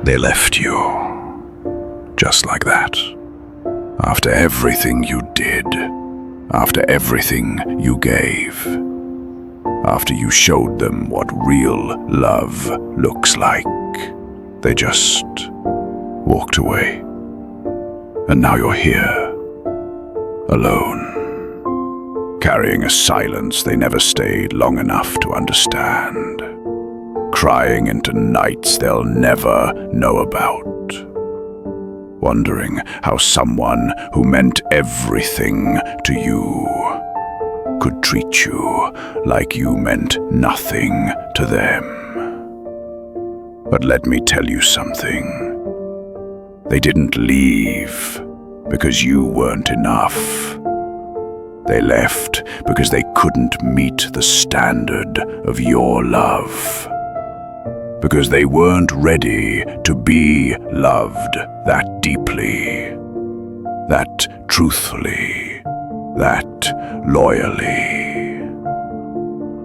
They left you, just like that. After everything you did, after everything you gave, after you showed them what real love looks like, they just walked away. And now you're here, alone, carrying a silence they never stayed long enough to understand, crying into nights they'll never know about, wondering how someone who meant everything to you could treat you like you meant nothing to them. But let me tell you something. They didn't leave because you weren't enough. They left because they couldn't meet the standard of your love. Because they weren't ready to be loved that deeply, that truthfully, that loyally.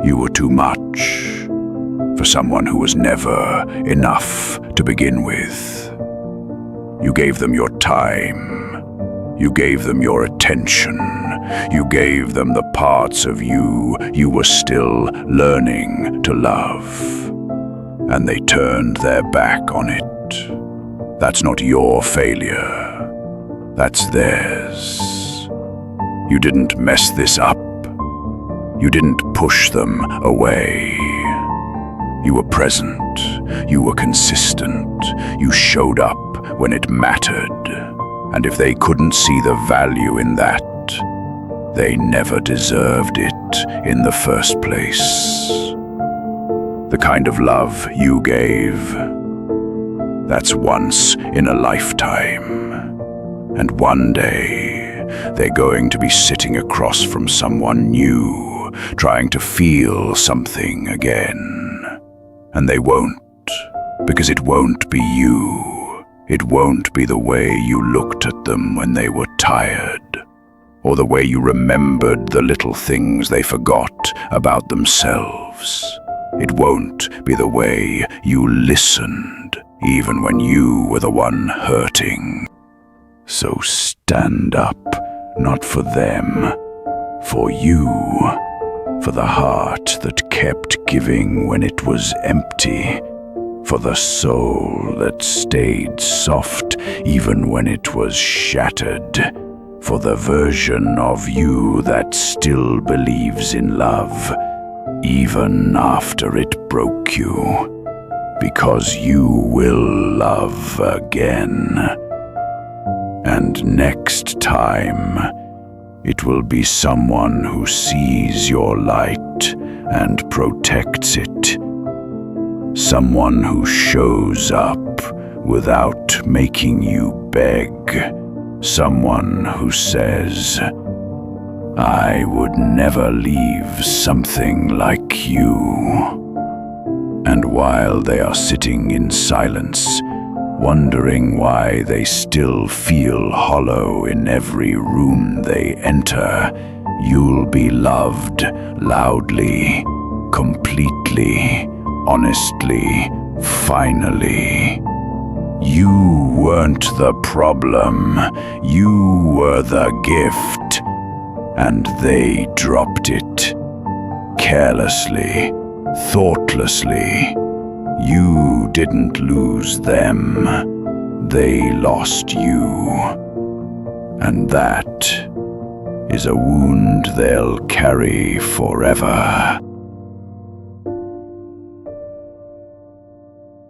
You were too much for someone who was never enough to begin with. You gave them your time. You gave them your attention. You gave them the parts of you were still learning to love. And they turned their back on it. That's not your failure. That's theirs. You didn't mess this up. You didn't push them away. You were present. You were consistent. You showed up when it mattered. And if they couldn't see the value in that, they never deserved it in the first place. The kind of love you gave, that's once in a lifetime. And one day, they're going to be sitting across from someone new, trying to feel something again. And they won't, because it won't be you. It won't be the way you looked at them when they were tired, or the way you remembered the little things they forgot about themselves. It won't be the way you listened, even when you were the one hurting. So stand up, not for them, for you, for the heart that kept giving when it was empty, for the soul that stayed soft even when it was shattered, for the version of you that still believes in love, even after it broke you, because you will love again. And next time, it will be someone who sees your light and protects it. Someone who shows up without making you beg. Someone who says, I would never leave something like you. And while they are sitting in silence, wondering why they still feel hollow in every room they enter, you'll be loved loudly, completely, honestly, finally. You weren't the problem, you were the gift. And they dropped it, carelessly, thoughtlessly. You didn't lose them, they lost you. And that is a wound they'll carry forever.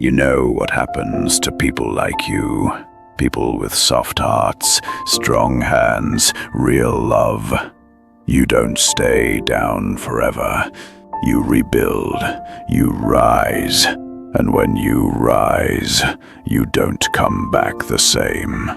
You know what happens to people like you. People with soft hearts, strong hands, real love. You don't stay down forever. You rebuild, you rise. And when you rise, you don't come back the same.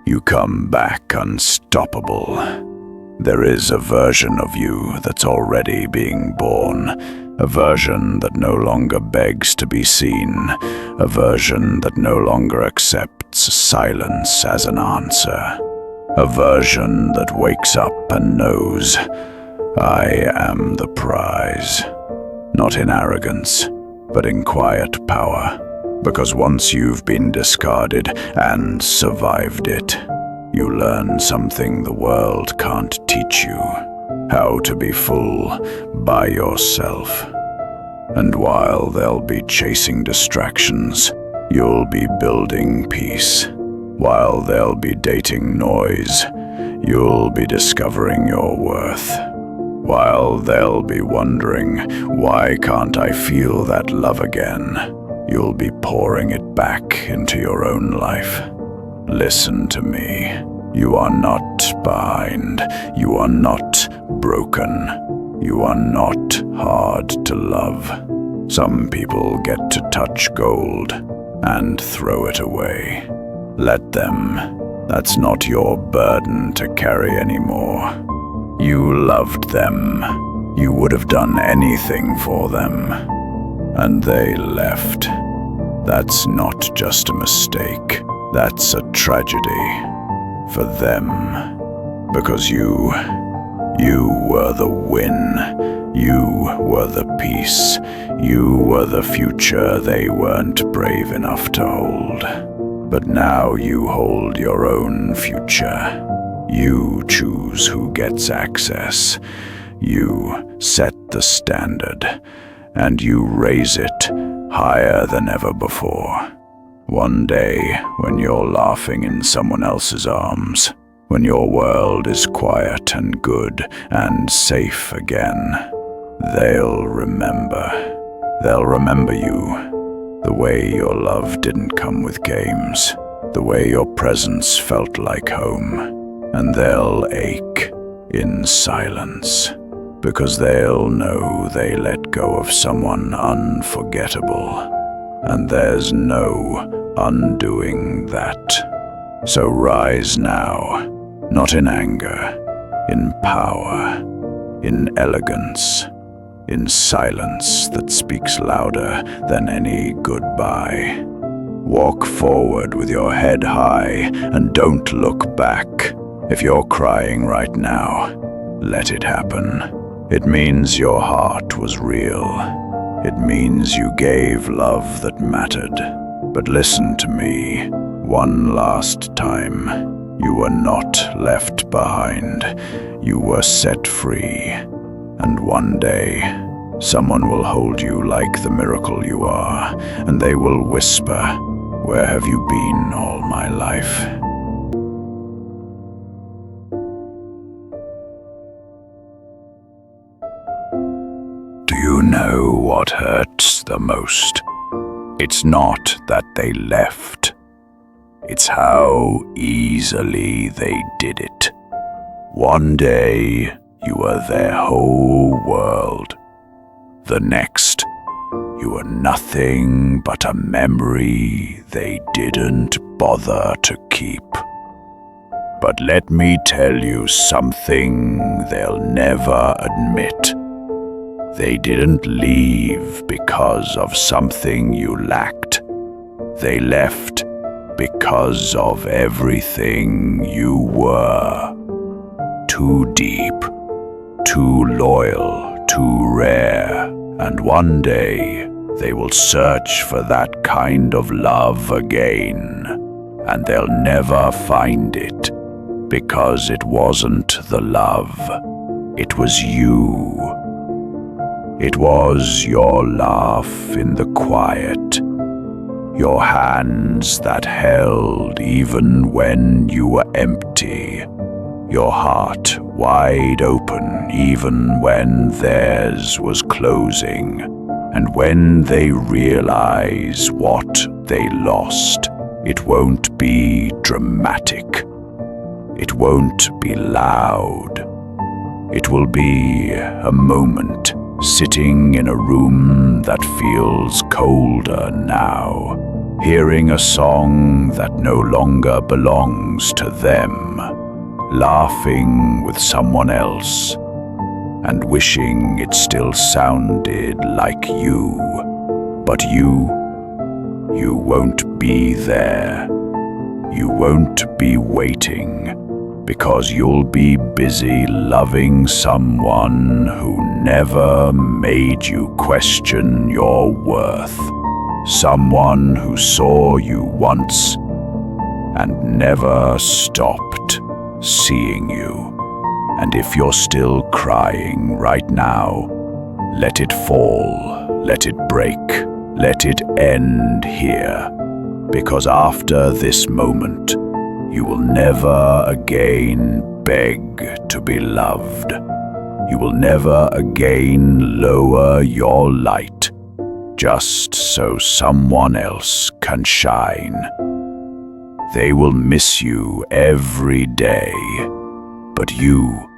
You come back unstoppable. There is a version of you that's already being born. A version that no longer begs to be seen. A version that no longer accepts silence as an answer. A version that wakes up and knows, I am the prize. Not in arrogance, but in quiet power. Because once you've been discarded and survived it, you learn something the world can't teach you: how to be full by yourself. And while they'll be chasing distractions, you'll be building peace. While they'll be dating noise, you'll be discovering your worth. While they'll be wondering, why can't I feel that love again, you'll be pouring it back into your own life. Listen to me. You are not behind. You are not broken. You are not hard to love. Some people get to touch gold and throw it away. Let them. That's not your burden to carry anymore. You loved them. You would have done anything for them. And they left. That's not just a mistake. That's a tragedy for them. Because you were the win. You were the peace. You were the future they weren't brave enough to hold. But now you hold your own future. You choose who gets access. You set the standard, and you raise it higher than ever before. One day, when you're laughing in someone else's arms, when your world is quiet and good and safe again, they'll remember. They'll remember you. The way your love didn't come with games, the way your presence felt like home. And they'll ache in silence, because they'll know they let go of someone unforgettable, and there's no undoing that. So rise now, not in anger, in power, in elegance, in silence that speaks louder than any goodbye. Walk forward with your head high and don't look back. If you're crying right now, let it happen. It means your heart was real. It means you gave love that mattered. But listen to me one last time. You were not left behind. You were set free. And one day, someone will hold you like the miracle you are, and they will whisper, "Where have you been all my life?" Do you know what hurts the most? It's not that they left. It's how easily they did it. One day, you were their whole world. The next, you were nothing but a memory they didn't bother to keep. But let me tell you something they'll never admit. They didn't leave because of something you lacked. They left because of everything you were. Too deep, too loyal, too rare, and one day they will search for that kind of love again, and they'll never find it, because it wasn't the love, it was you. It was your laugh in the quiet, your hands that held even when you were empty, your heart wide open even when theirs was closing. And when they realize what they lost, it won't be dramatic. It won't be loud. It will be a moment sitting in a room that feels colder now, hearing a song that no longer belongs to them, laughing with someone else, and wishing it still sounded like you. But you won't be there. You won't be waiting, because you'll be busy loving someone who never made you question your worth. Someone who saw you once and never stopped seeing you. And if you're still crying right now, let it fall, let it break, let it end here. Because after this moment, you will never again beg to be loved. You will never again lower your light just so someone else can shine. They will miss you every day, but you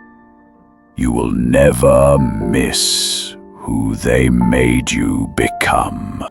will never miss who they made you become.